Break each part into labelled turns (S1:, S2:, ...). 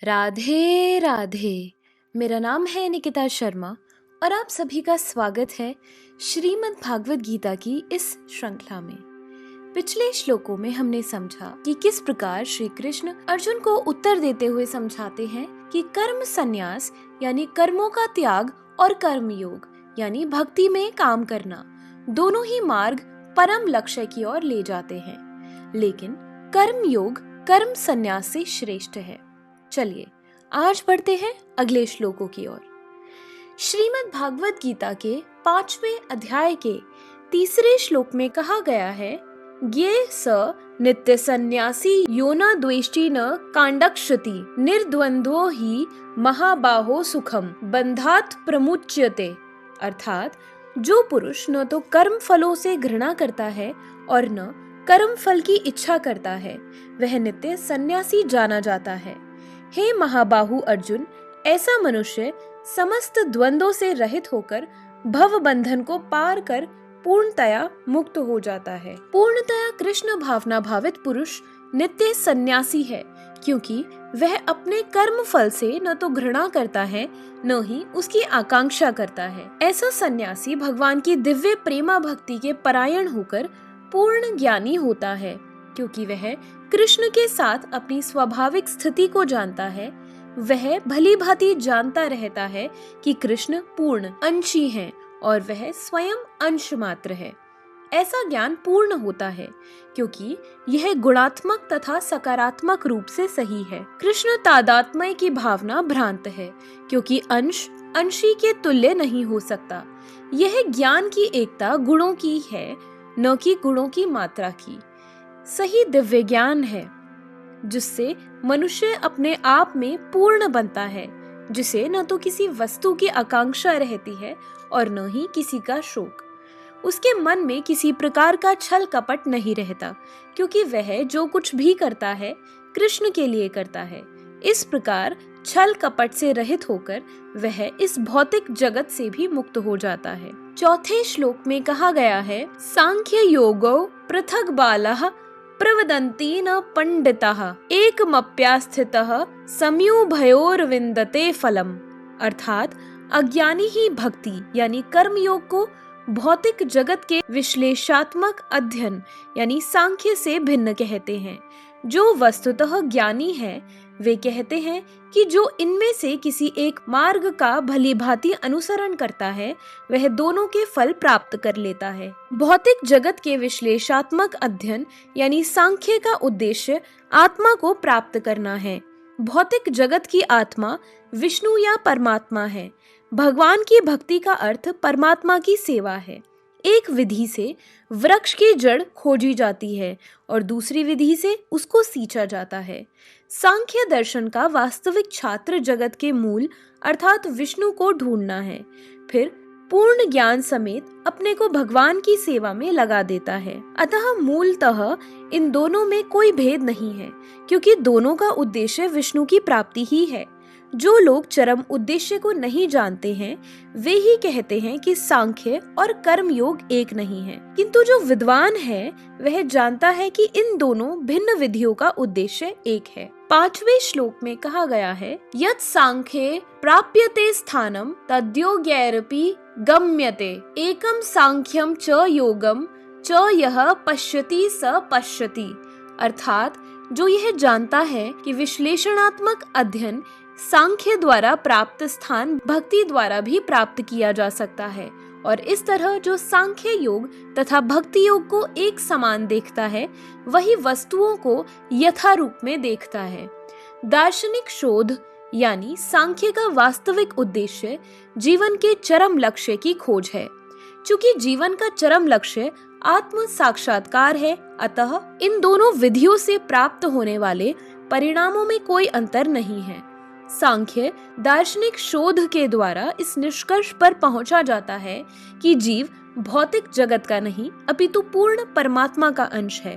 S1: राधे राधे। मेरा नाम है निकिता शर्मा और आप सभी का स्वागत है श्रीमद् भागवत गीता की इस श्रृंखला में। पिछले श्लोकों में हमने समझा कि किस प्रकार श्री कृष्ण अर्जुन को उत्तर देते हुए समझाते हैं कि कर्म संन्यास यानी कर्मों का त्याग और कर्म योग यानी भक्ति में काम करना दोनों ही मार्ग परम लक्ष्य की ओर ले जाते हैं, लेकिन कर्म योग कर्म संन्यास से श्रेष्ठ है। चलिए आज बढ़ते हैं अगले श्लोकों की ओर। श्रीमद् भागवत गीता के 5वें अध्याय के 3 श्लोक में कहा गया है, ये स नित्य सन्यासी यो न द्वेष्टि न कांडक्षति निर्द्वंद्वो ही महाबाहो सुखम बंधात प्रमुच्यते। अर्थात जो पुरुष न तो कर्म फलों से घृणा करता है और न कर्म फल की इच्छा करता है, वह नित्य सन्यासी जाना जाता है। हे महाबाहु अर्जुन, ऐसा मनुष्य समस्त द्वंद्वों से रहित होकर भव बंधन को पार कर पूर्णतया मुक्त हो जाता है। पूर्णतया कृष्ण भावना भावित पुरुष नित्य सन्यासी है, क्योंकि वह अपने कर्म फल से न तो घृणा करता है न ही उसकी आकांक्षा करता है। ऐसा सन्यासी भगवान की दिव्य प्रेमा भक्ति के परायण होकर पूर्ण ज्ञानी होता है, क्योंकि वह कृष्ण के साथ अपनी स्वाभाविक स्थिति को जानता है। वह भली भांति जानता रहता है कि कृष्ण पूर्ण अंशी हैं और वह स्वयं अंश मात्र है। ऐसा ज्ञान पूर्ण होता है क्योंकि यह गुणात्मक तथा सकारात्मक रूप से सही है। कृष्ण तादात्म्य की भावना भ्रांत है, क्योंकि अंश अंशी के तुल्य नहीं हो सकता। यह ज्ञान की एकता गुणों की है, न कि गुणों की मात्रा की। सही दिव्य ज्ञान है जिससे मनुष्य अपने आप में पूर्ण बनता है, जिसे न तो किसी वस्तु की आकांक्षा रहती है और न ही किसी का शोक। उसके मन में किसी प्रकार का छल कपट नहीं रहता, क्योंकि वह जो कुछ भी करता है कृष्ण के लिए करता है। इस प्रकार छल कपट से रहित होकर वह इस भौतिक जगत से भी मुक्त हो जाता है। 4 श्लोक में कहा गया है, सांख्य योगो पृथक बालः प्रवदन्ति न पंडितः एकमप्यास्थितः सम्युभयोर्विन्दते फलम। अर्थात अज्ञानी ही भक्ति यानी कर्म योग को भौतिक जगत के विश्लेषात्मक अध्ययन यानी सांख्य से भिन्न कहते हैं। जो वस्तुतः ज्ञानी है वे कहते हैं कि जो इनमें से किसी एक मार्ग का भली भांति अनुसरण करता है वह दोनों के फल प्राप्त कर लेता है। भौतिक जगत के विश्लेषात्मक अध्ययन यानी सांख्य का उद्देश्य आत्मा को प्राप्त करना है। भौतिक जगत की आत्मा विष्णु या परमात्मा है। भगवान की भक्ति का अर्थ परमात्मा की सेवा है। एक विधि से वृक्ष की जड़ खोजी जाती है और दूसरी विधि से उसको सींचा जाता है। सांख्य दर्शन का वास्तविक छात्र जगत के मूल अर्थात विष्णु को ढूंढना है, फिर पूर्ण ज्ञान समेत अपने को भगवान की सेवा में लगा देता है। अतः मूलतः इन दोनों में कोई भेद नहीं है, क्योंकि दोनों का उद्देश्य विष्णु की प्राप्ति ही है। जो लोग चरम उद्देश्य को नहीं जानते हैं वे ही कहते हैं कि सांख्य और कर्म योग एक नहीं है, किंतु जो विद्वान है वह जानता है कि इन दोनों भिन्न विधियों का उद्देश्य एक है। 5वें श्लोक में कहा गया है, यत् सांख्ये प्राप्यते स्थानम तद्योगैरपि गम्यते एकम सांख्यम च योगम च यः पश्यति स पश्यति। अर्थात जो यह जानता है कि विश्लेषणात्मक अध्ययन सांख्य द्वारा प्राप्त स्थान भक्ति द्वारा भी प्राप्त किया जा सकता है, और इस तरह जो सांख्य योग तथा भक्ति योग को एक समान देखता है वही वस्तुओं को यथा रूप में देखता है। दार्शनिक शोध यानी सांख्य का वास्तविक उद्देश्य जीवन के चरम लक्ष्य की खोज है। चूंकि जीवन का चरम लक्ष्य आत्म साक्षात्कार है, अतः इन दोनों विधियों से प्राप्त होने वाले परिणामों में कोई अंतर नहीं है। सांख्य दार्शनिक शोध के द्वारा इस निष्कर्ष पर पहुंचा जाता है कि जीव भौतिक जगत का नहीं अपितु पूर्ण परमात्मा का अंश है।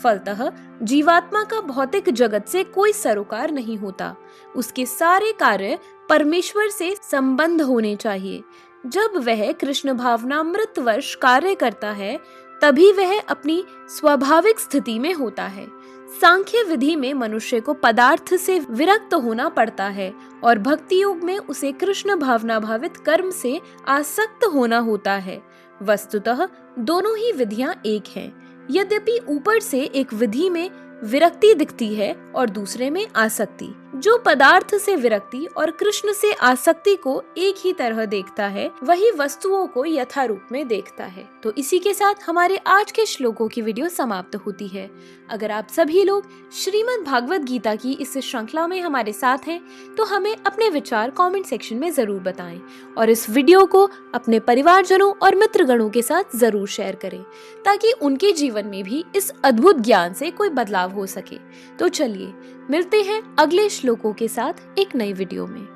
S1: फलतः जीवात्मा का भौतिक जगत से कोई सरोकार नहीं होता। उसके सारे कार्य परमेश्वर से संबंध होने चाहिए। जब वह कृष्ण भावनामृत वर्ष कार्य करता है तभी वह अपनी स्वाभाविक स्थिति में होता है। सांख्य विधि में मनुष्य को पदार्थ से विरक्त होना पड़ता है और भक्ति योग में उसे कृष्ण भावना भावित कर्म से आसक्त होना होता है। वस्तुतः दोनों ही विधियां एक हैं, यद्यपि ऊपर से एक विधि में विरक्ति दिखती है और दूसरे में आसक्ति। जो पदार्थ से विरक्ति और कृष्ण से आसक्ति को एक ही तरह देखता है, वही वस्तुओं को यथा रूप में देखता है। तो इसी के साथ हमारे आज के श्लोकों की वीडियो समाप्त होती है। अगर आप सभी लोग श्रीमद् भागवत गीता की इस श्रृंखला में हमारे साथ हैं, तो हमें अपने विचार कमेंट सेक्शन में जरूर बताएं और इस वीडियो को अपने परिवारजनों और मित्रगणों के साथ जरूर शेयर करें, ताकि उनके जीवन में भी इस अद्भुत ज्ञान से कोई बदलाव हो सके। तो चलिए मिलते हैं अगले श्लोकों के साथ एक नई वीडियो में।